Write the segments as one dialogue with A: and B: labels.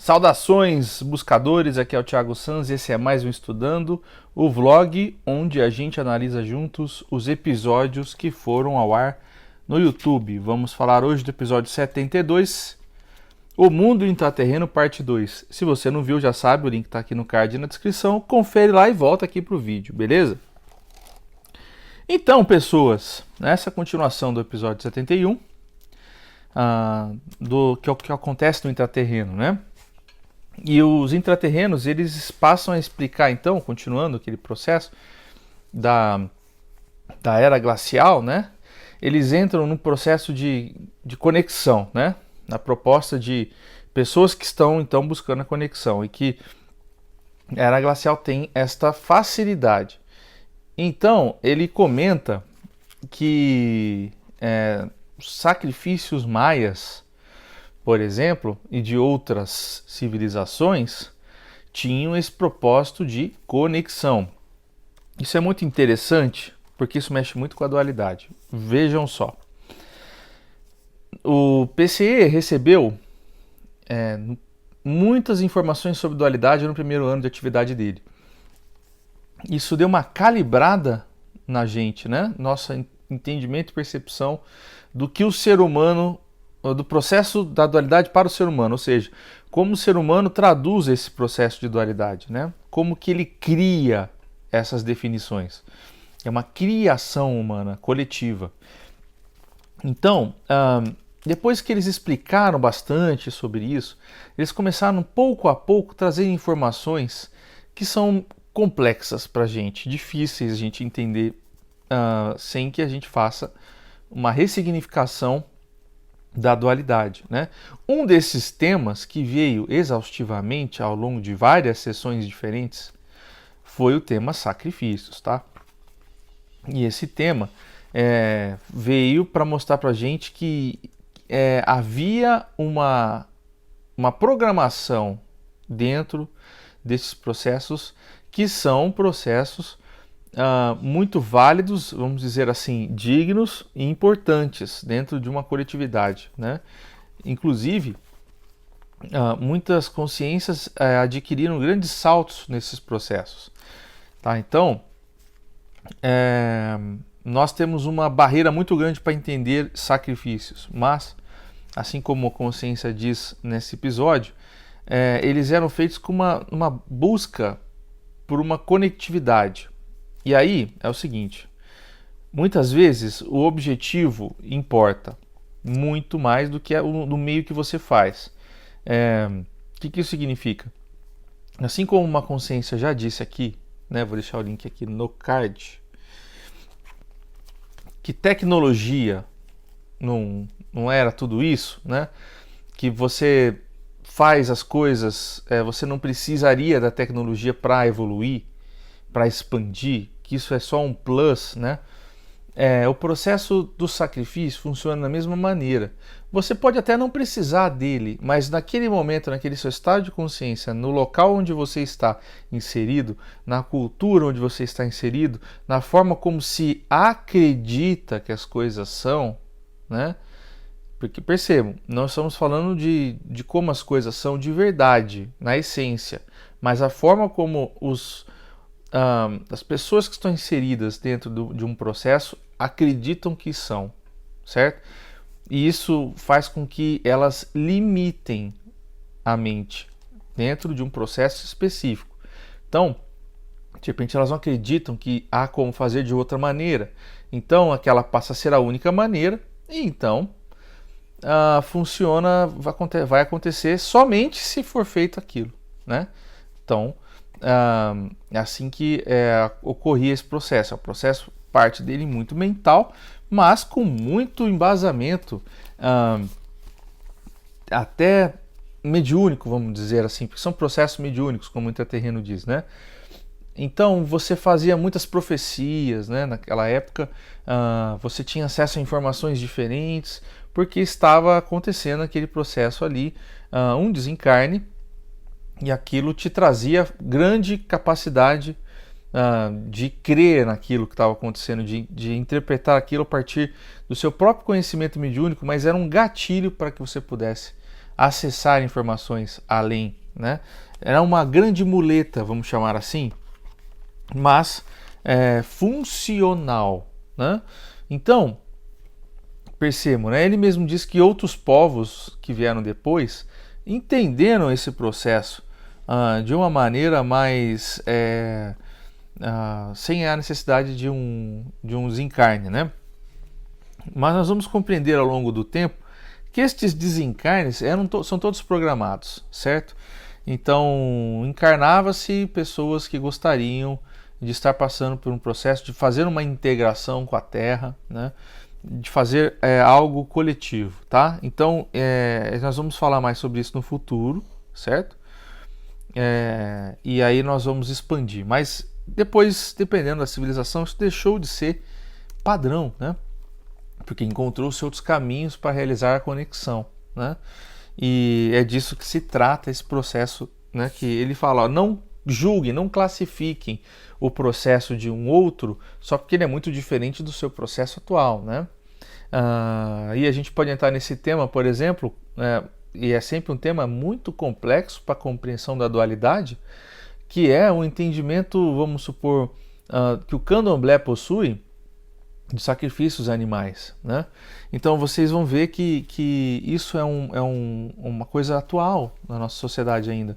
A: Saudações, buscadores, aqui é o Thiago Sanz e esse é mais um Estudando, o vlog onde a gente analisa juntos os episódios que foram ao ar no YouTube. Vamos falar hoje do episódio 72, O Mundo Intraterreno, parte 2. Se você não viu, já sabe, o link está aqui no card e na descrição. Confere lá e volta aqui para o vídeo, beleza? Então, pessoas, nessa continuação do episódio 71, do que acontece no intraterreno, né? E os intraterrenos, eles passam a explicar, então, continuando aquele processo da era glacial, né? Eles entram num processo de conexão, né? Na proposta de pessoas que estão, então, buscando a conexão e que a era glacial tem esta facilidade. Então, ele comenta que os sacrifícios maias, por exemplo, e de outras civilizações, tinham esse propósito de conexão. Isso é muito interessante, porque isso mexe muito com a dualidade. Vejam só. O PCE recebeu muitas informações sobre dualidade no primeiro ano de atividade dele. Isso deu uma calibrada na gente, né? Nosso entendimento e percepção do que o ser humano, do processo da dualidade para o ser humano, ou seja, como o ser humano traduz esse processo de dualidade, né? Como que ele cria essas definições. É uma criação humana, coletiva. Então, depois que eles explicaram bastante sobre isso, eles começaram pouco a pouco a trazer informações que são complexas para a gente, difíceis a gente entender sem que a gente faça uma ressignificação da dualidade, né? Um desses temas que veio exaustivamente ao longo de várias sessões diferentes foi o tema sacrifícios, tá? E esse tema veio para mostrar para a gente que havia uma programação dentro desses processos que são processos muito válidos, vamos dizer assim, dignos e importantes dentro de uma coletividade, né? Inclusive, muitas consciências adquiriram grandes saltos nesses processos, tá? Então, nós temos uma barreira muito grande para entender sacrifícios, mas, assim como a consciência diz nesse episódio, eles eram feitos com uma busca por uma conectividade. E aí é o seguinte, muitas vezes o objetivo importa muito mais do que o meio que você faz. O que isso significa? Assim como uma consciência já disse aqui, né, vou deixar o link aqui no card, que tecnologia não era tudo isso, né? Que você faz as coisas, você não precisaria da tecnologia para evoluir, para expandir, que isso é só um plus, né? O processo do sacrifício funciona da mesma maneira. Você pode até não precisar dele, mas naquele momento, naquele seu estado de consciência, no local onde você está inserido, na cultura onde você está inserido, na forma como se acredita que as coisas são, né? Porque percebam, nós estamos falando de como as coisas são de verdade, na essência, mas a forma como as pessoas que estão inseridas dentro de um processo acreditam que são, certo? E isso faz com que elas limitem a mente dentro de um processo específico. Então, de repente elas não acreditam que há como fazer de outra maneira. Então, aquela passa a ser a única maneira e então vai acontecer somente se for feito aquilo, né? Então, é assim que ocorria esse processo. O processo parte dele muito mental, mas com muito embasamento até mediúnico, vamos dizer assim, porque são processos mediúnicos, como o intraterreno diz, né? Então você fazia muitas profecias, né? Naquela época você tinha acesso a informações diferentes, porque estava acontecendo aquele processo ali, um desencarne, e aquilo te trazia grande capacidade de crer naquilo que estava acontecendo, de interpretar aquilo a partir do seu próprio conhecimento mediúnico, mas era um gatilho para que você pudesse acessar informações além, né? Era uma grande muleta, vamos chamar assim, mas funcional, né? Então, percebam, né? Ele mesmo diz que outros povos que vieram depois entenderam esse processo de uma maneira mais sem a necessidade de um desencarne, né? Mas nós vamos compreender ao longo do tempo que estes desencarnes são todos programados, certo? Então, encarnava-se pessoas que gostariam de estar passando por um processo de fazer uma integração com a Terra, né? De fazer algo coletivo, tá? Então, nós vamos falar mais sobre isso no futuro, certo? E aí nós vamos expandir. Mas depois, dependendo da civilização, isso deixou de ser padrão, né? Porque encontrou-se outros caminhos para realizar a conexão, né? E é disso que se trata esse processo, né? Que ele fala, ó, não julguem, não classifiquem o processo de um outro só porque ele é muito diferente do seu processo atual, né? E a gente pode entrar nesse tema, por exemplo, e é sempre um tema muito complexo para a compreensão da dualidade, que é o entendimento, vamos supor, que o candomblé possui de sacrifícios animais, né? Então vocês vão ver que isso é uma coisa atual na nossa sociedade ainda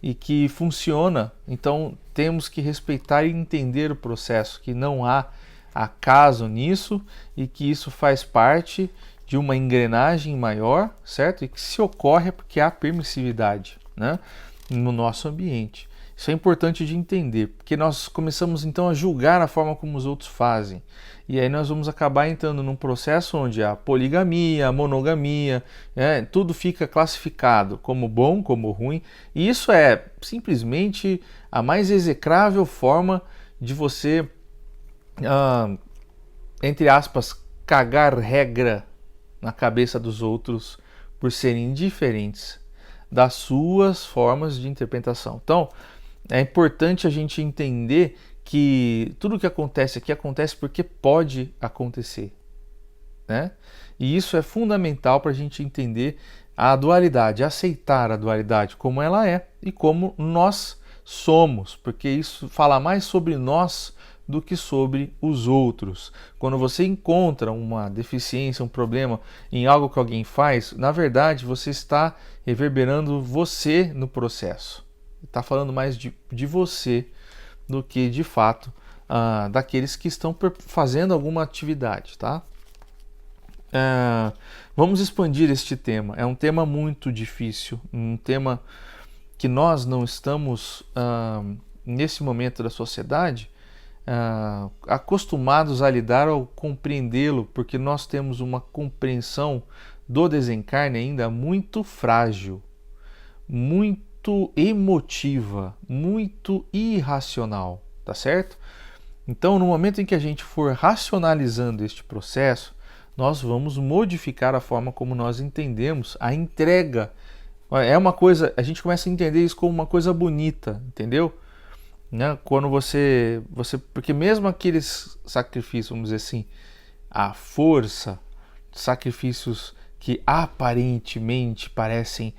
A: e que funciona. Então temos que respeitar e entender o processo, que não há acaso nisso e que isso faz parte de uma engrenagem maior, certo? E que se ocorre é porque há permissividade, né, no nosso ambiente. Isso é importante de entender, porque nós começamos então a julgar a forma como os outros fazem. E aí nós vamos acabar entrando num processo onde a poligamia, a monogamia, tudo fica classificado como bom, como ruim. E isso é simplesmente a mais execrável forma de você, entre aspas, cagar regra na cabeça dos outros por serem diferentes das suas formas de interpretação. Então, é importante a gente entender que tudo que acontece aqui acontece porque pode acontecer, né? E isso é fundamental para a gente entender a dualidade, aceitar a dualidade como ela é e como nós somos, porque isso fala mais sobre nós do que sobre os outros. Quando você encontra uma deficiência, um problema em algo que alguém faz, na verdade você está reverberando você no processo. Está falando mais de você do que de fato daqueles que estão fazendo alguma atividade, tá? Vamos expandir este tema. É um tema muito difícil, um tema que nós não estamos nesse momento da sociedade acostumados a lidar ou compreendê-lo, porque nós temos uma compreensão do desencarne ainda muito frágil, muito emotiva, muito irracional, tá certo? Então, no momento em que a gente for racionalizando este processo, nós vamos modificar a forma como nós entendemos a entrega. É uma coisa, a gente começa a entender isso como uma coisa bonita, entendeu? Né? Quando você, porque mesmo aqueles sacrifícios, vamos dizer assim, a força, sacrifícios que aparentemente parecem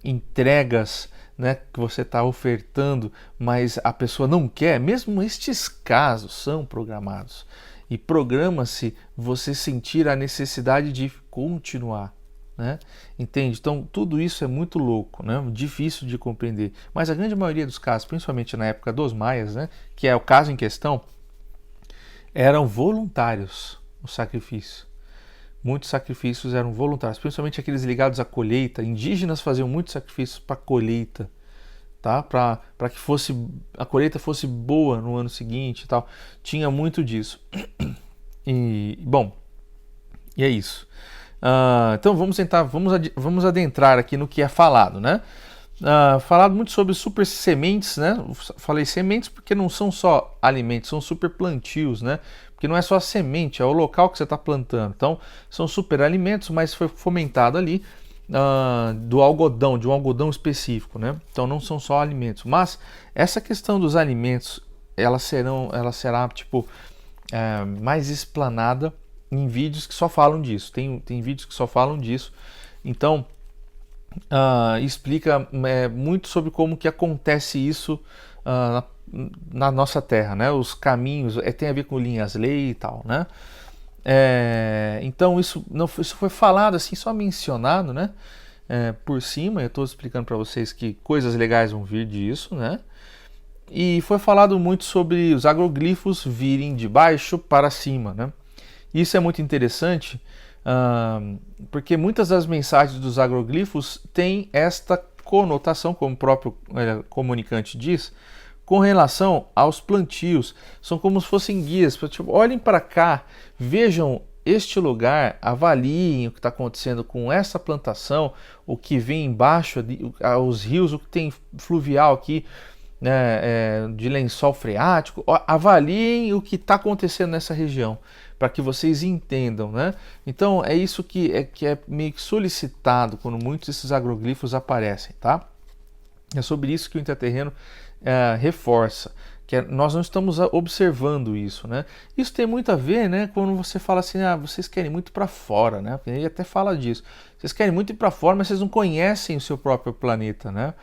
A: entregas, né, que você está ofertando, mas a pessoa não quer, mesmo estes casos são programados. E programa-se você sentir a necessidade de continuar, né? Entende? Então tudo isso é muito louco, né? Difícil de compreender. Mas a grande maioria dos casos, principalmente na época dos maias, né, que é o caso em questão, eram voluntários o sacrifício. Muitos sacrifícios eram voluntários, principalmente aqueles ligados à colheita. Indígenas faziam muitos sacrifícios para a colheita, tá? Para que a colheita fosse boa no ano seguinte e tal. Tinha muito disso. E, bom, e é isso. Então vamos adentrar aqui no que é falado, né? Falado muito sobre super sementes, né? Falei sementes porque não são só alimentos, são super plantios, né? Porque não é só a semente, é o local que você está plantando. Então, são super alimentos, mas foi fomentado ali do algodão, de um algodão específico, né? Então, não são só alimentos. Mas essa questão dos alimentos, ela será tipo mais explanada em vídeos que só falam disso. Tem vídeos que só falam disso. Então, explica muito sobre como que acontece isso na nossa Terra, né? Os caminhos, tem a ver com linhas-lei e tal, né? Então isso foi falado assim, só mencionado, né? Por cima, eu estou explicando para vocês que coisas legais vão vir disso, né? E foi falado muito sobre os agroglifos virem de baixo para cima, né? Isso é muito interessante, porque muitas das mensagens dos agroglifos têm esta conotação, como o próprio comunicante diz, com relação aos plantios. São como se fossem guias. Tipo, olhem para cá, vejam este lugar, avaliem o que está acontecendo com essa plantação, o que vem embaixo, os rios, o que tem fluvial aqui, né, de lençol freático. Avaliem o que está acontecendo nessa região, para que vocês entendam, né? Então é isso que é meio que solicitado quando muitos desses agroglifos aparecem, tá? É sobre isso que o Intraterreno reforça, que nós não estamos observando isso, né? Isso tem muito a ver, né? Quando você fala assim, vocês querem muito para fora, né? Ele até fala disso. Vocês querem muito ir para fora, mas vocês não conhecem o seu próprio planeta, né?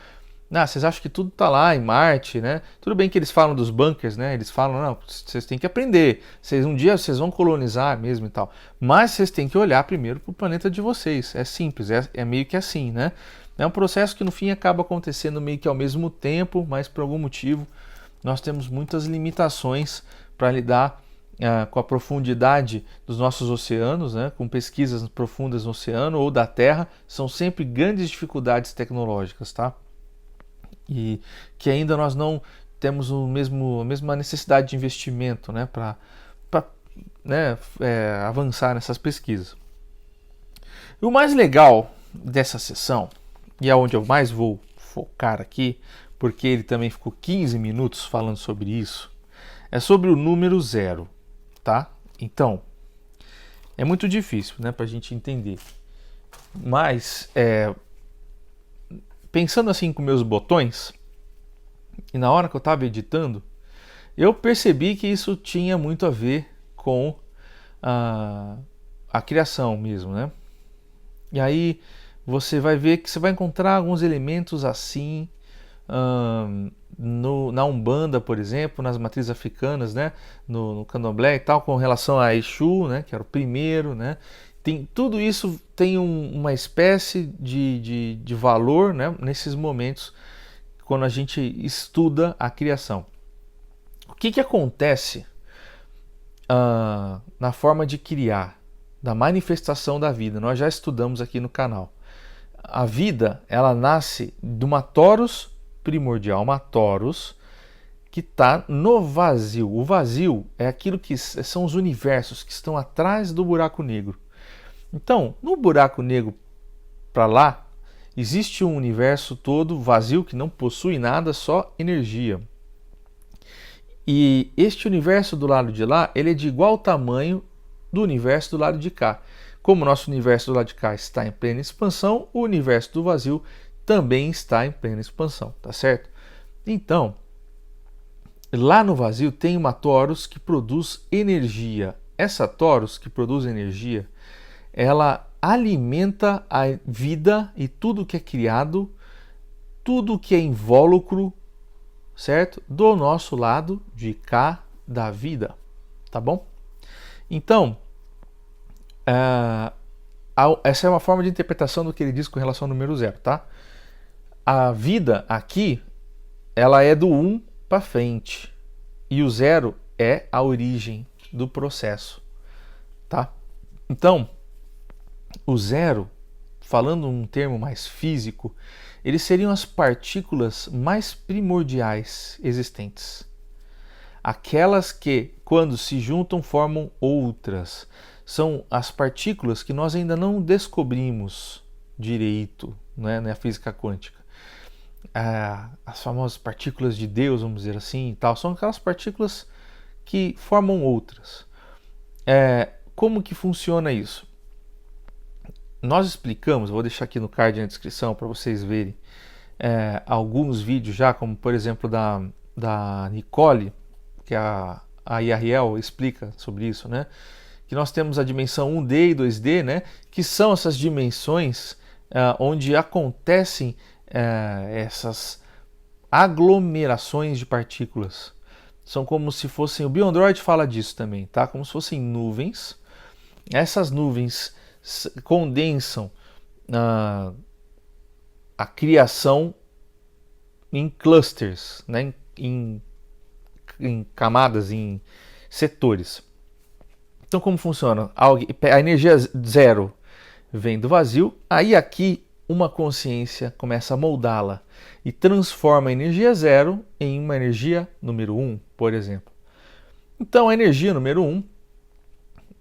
A: Vocês acham que tudo está lá em Marte, né? Tudo bem que eles falam dos bunkers, né? Eles falam, não, vocês têm que aprender. Um dia vocês vão colonizar mesmo e tal. Mas vocês têm que olhar primeiro para o planeta de vocês. É simples, é meio que assim, né? É um processo que no fim acaba acontecendo meio que ao mesmo tempo, mas por algum motivo nós temos muitas limitações para lidar com a profundidade dos nossos oceanos, né? Com pesquisas profundas no oceano ou da Terra, são sempre grandes dificuldades tecnológicas, tá? E que ainda nós não temos a mesma necessidade de investimento, né, para avançar nessas pesquisas. E o mais legal dessa sessão, e é onde eu mais vou focar aqui, porque ele também ficou 15 minutos falando sobre isso, é sobre o número 0, tá? Então, é muito difícil, né, para a gente entender. Mas, pensando assim com meus botões, e na hora que eu estava editando, eu percebi que isso tinha muito a ver com a criação mesmo, né? E aí você vai ver que você vai encontrar alguns elementos assim na Umbanda, por exemplo, nas matrizes africanas, né? No Candomblé e tal, com relação a Exu, né? Que era o primeiro, né? Tudo isso tem uma espécie de valor, né, nesses momentos quando a gente estuda a criação. O que acontece na forma de criar, da manifestação da vida? Nós já estudamos aqui no canal. A vida, ela nasce de uma torus primordial, uma torus que está no vazio. O vazio é aquilo que são os universos que estão atrás do buraco negro. Então, no buraco negro para lá, existe um universo todo vazio que não possui nada, só energia. E este universo do lado de lá, ele é de igual tamanho do universo do lado de cá. Como o nosso universo do lado de cá está em plena expansão, o universo do vazio também está em plena expansão, tá certo? Então, lá no vazio tem uma torus que produz energia. Essa torus que produz energia, ela alimenta a vida e tudo que é criado, tudo que é invólucro, certo? Do nosso lado de cá da vida, tá bom? Então, essa é uma forma de interpretação do que ele diz com relação ao número 0, tá? A vida aqui, ela é do 1 para frente, e o 0 é a origem do processo, tá? Então, o 0, falando um termo mais físico, eles seriam as partículas mais primordiais existentes. Aquelas que, quando se juntam, formam outras. São as partículas que nós ainda não descobrimos direito, né, na física quântica. As famosas partículas de Deus, vamos dizer assim, e tal, são aquelas partículas que formam outras. Como que funciona isso? Nós explicamos, vou deixar aqui no card na descrição para vocês verem alguns vídeos já, como por exemplo da Nicole, que a IRL explica sobre isso, né? Que nós temos a dimensão 1D e 2D, né? Que são essas dimensões onde acontecem essas aglomerações de partículas. São como se fossem, o Beyondroid fala disso também, tá? Como se fossem nuvens. Essas nuvens condensam a criação em clusters, né? em camadas, em setores. Então, como funciona? A energia zero vem do vazio, aí aqui uma consciência começa a moldá-la e transforma a energia zero em uma energia número 1, por exemplo. Então, a energia número 1,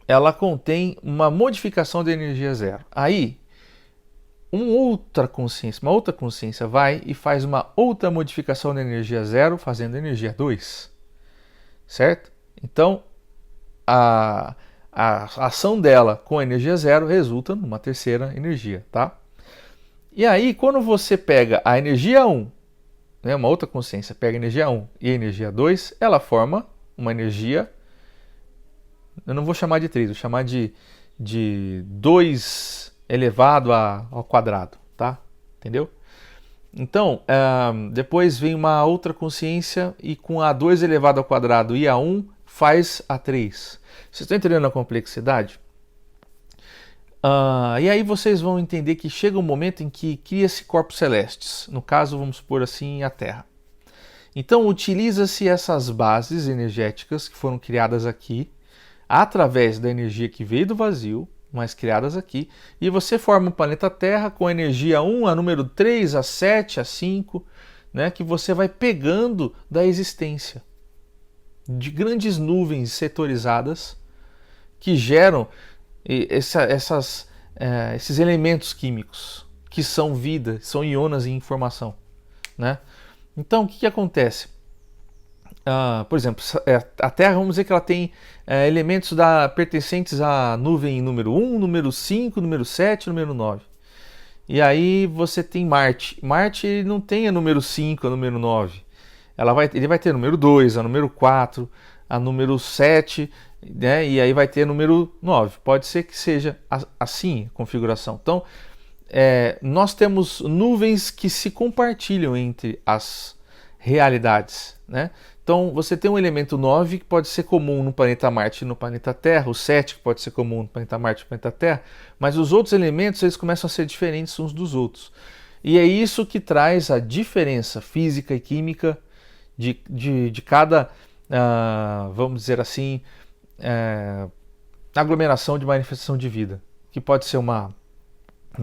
A: ela contém uma modificação da energia zero. Aí, uma outra consciência vai e faz uma outra modificação da energia zero, fazendo energia 2. Certo? Então, a ação dela com a energia zero resulta numa terceira energia, tá? E aí, quando você pega a energia 1, né, uma outra consciência pega a energia 1 e a energia 2, ela forma uma energia, eu não vou chamar de 3, vou chamar de 2 elevado ao quadrado, tá? Entendeu? Então, depois vem uma outra consciência e com a 2 elevado ao quadrado e a 1 faz a 3. Vocês estão entendendo a complexidade? E aí vocês vão entender que chega um momento em que cria-se corpos celestes. No caso, vamos supor assim, a Terra. Então, utiliza-se essas bases energéticas que foram criadas aqui, através da energia que veio do vazio, mas criadas aqui, e você forma o planeta Terra com a energia 1, a número 3, a 7, a 5, né, que você vai pegando da existência de grandes nuvens setorizadas que geram esses elementos químicos que são vida, são íons em informação, né? Então, o que acontece? Por exemplo, a Terra, vamos dizer que ela tem elementos pertencentes à nuvem número 1, número 5, número 7, número 9. E aí você tem Marte. Marte ele não tem a número 5, a número 9. Ele vai ter número 2, a número 4, a número 7, né? E aí vai ter a número 9. Pode ser que seja assim a configuração. Então, nós temos nuvens que se compartilham entre as realidades, né? Então, você tem um elemento 9 que pode ser comum no planeta Marte e no planeta Terra, o 7 que pode ser comum no planeta Marte e no planeta Terra, mas os outros elementos eles começam a ser diferentes uns dos outros. E é isso que traz a diferença física e química de cada, vamos dizer assim, aglomeração de manifestação de vida, que pode ser uma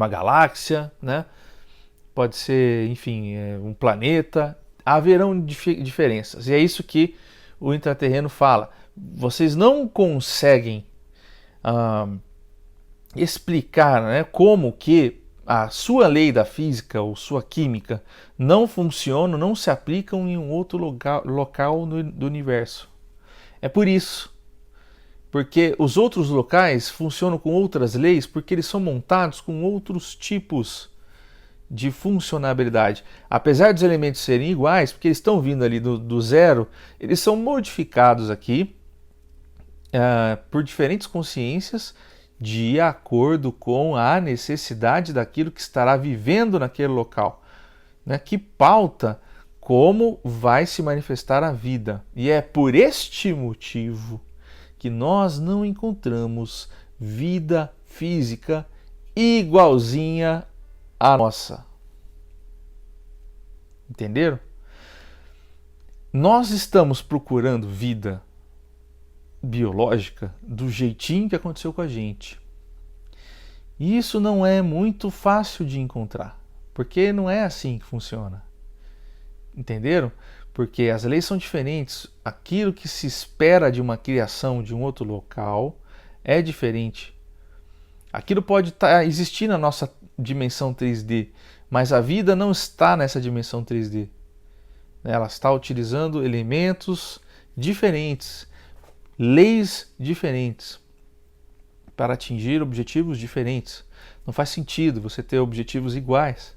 A: galáxia, né? Pode ser, enfim, um planeta. Haverão diferenças. E é isso que o intraterreno fala. Vocês não conseguem explicar, né, como que a sua lei da física ou sua química não funcionam, não se aplicam em um outro local do universo. É por isso. Porque os outros locais funcionam com outras leis, porque eles são montados com outros tipos de funcionalidade. Apesar dos elementos serem iguais, porque eles estão vindo ali do zero, eles são modificados aqui por diferentes consciências de acordo com a necessidade daquilo que estará vivendo naquele local, né? Que pauta como vai se manifestar a vida. E é por este motivo que nós não encontramos vida física igualzinha à nossa. Entenderam? Nós estamos procurando vida biológica do jeitinho que aconteceu com a gente. E isso não é muito fácil de encontrar, porque não é assim que funciona. Entenderam? Porque as leis são diferentes. Aquilo que se espera de uma criação de um outro local é diferente. Aquilo pode existir na nossa dimensão 3D, mas a vida não está nessa dimensão 3D. Ela está utilizando elementos diferentes, leis diferentes, para atingir objetivos diferentes. Não faz sentido você ter objetivos iguais.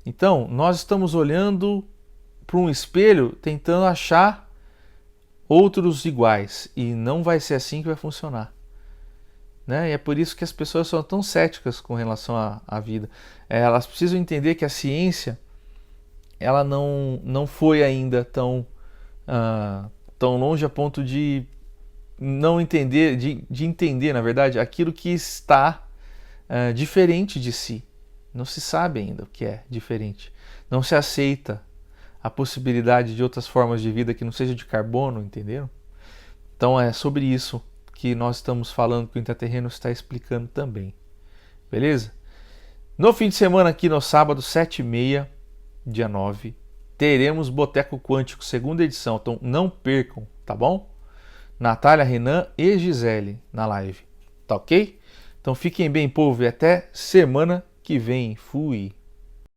A: Então, nós estamos olhando para um espelho tentando achar outros iguais, e não vai ser assim que vai funcionar. né? E é por isso que as pessoas são tão céticas com relação à vida. Elas precisam entender que a ciência ela não foi ainda tão longe a ponto de não entender, de entender, na verdade, aquilo que está diferente de si. Não se sabe ainda o que é diferente. Não se aceita a possibilidade de outras formas de vida que não seja de carbono, entenderam? Então é sobre isso que nós estamos falando, que o Intraterreno está explicando também. Beleza? No fim de semana aqui, no sábado, 7h30, dia 9, teremos Boteco Quântico, segunda edição. Então não percam, tá bom? Natália, Renan e Gisele na live. Tá ok? Então fiquem bem, povo, e até semana que vem. Fui!